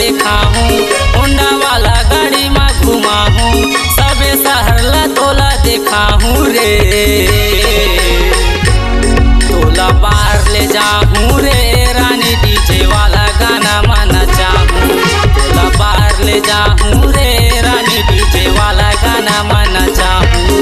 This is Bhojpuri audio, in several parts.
देखा हूँ, होंडा वाला गाड़ी में घुमा हूँ, सबे शहर ला तोला देखा हूँ रे। तोला बाहर ले जाऊँ रे रानी, डीजे वाला गाना में नचाऊँ। तोला बाहर ले जाऊँ रे रानी, डीजे वाला गाना में नचाऊँ।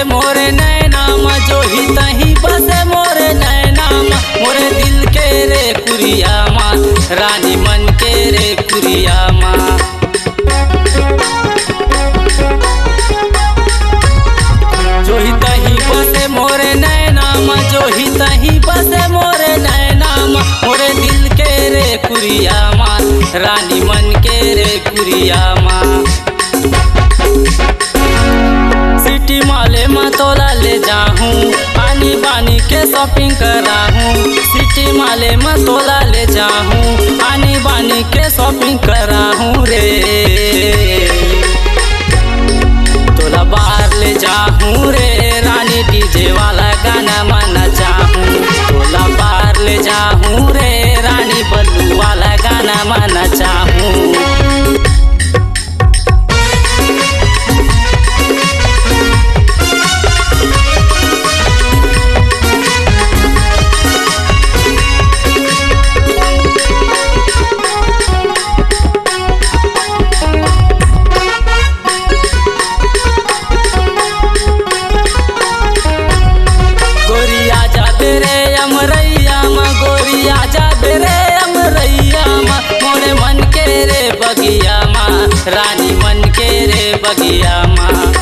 मोरे नैनाम जो ही तही बसे मोरे नैनाम, मोरे दिल के रे कुरिया माँ, रानी मन के रे कुरिया माँ। जो ही तही बसे मोरे नैनाम, जो ही तही बसे मोरे नैनाम, मोरे दिल के रे कुरिया माँ, रानी मन के रे कुरिया माँ। सिटी माले में तोला ले जाऊँ, पानी बानी के शॉपिंग कराऊँ। सिटी माले में तोला ले जाऊँ, पानी बानी के शॉपिंग कराऊँ रे। तोला बाहर ले जाऊँ रे रानी, डीजे वाला गाना में नचाऊँ। तोला बाहर ले जाऊँ रे रानी, बल्लू वाला गाना में नचाऊँ। बगिया माँ, रानी मन के रे बगिया माँ।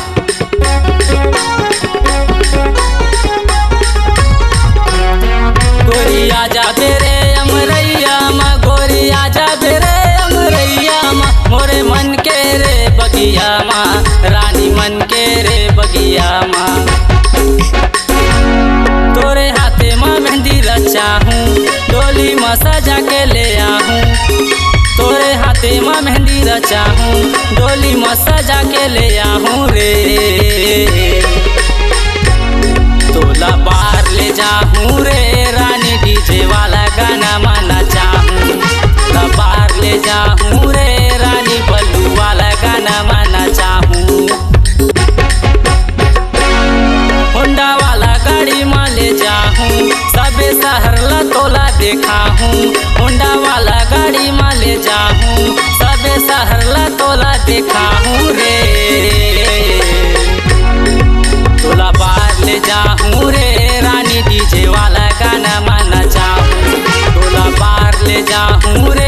गोरिया जाबे रे अमरैया माँ, गोरिया जाबे रे अमरैया माँ, मोरे मन के रे बगिया माँ, रानी मन के रे बगिया माँ। तोरे हाथे माँ मेहंदी रचा हूँ, डोली में सजा के ले आहूँ। तोरे हाथे में मेहंदी रचा हूँ, डोली में सजा के ले आहूँ रे। तोला बाहर ले जाऊँ रे रानी, डीजे वाला गाना में नचाऊँ। तोला बाहर ले जाऊँ रे रानी, बल्लू वाला गाना में नचाऊँ। होंडा वाला गाड़ी में ले जाऊँ, सबे शहर ला तोला देखा हूँ। होंडा वाला गाड़ी में ले जाऊँ, सबे शहर ला तोला देखा हूँ रे। तोला बाहर ले जाऊँ रे रानी, डीजे वाला गाना में नचाऊँ। तोला बाहर ले जाऊँ रे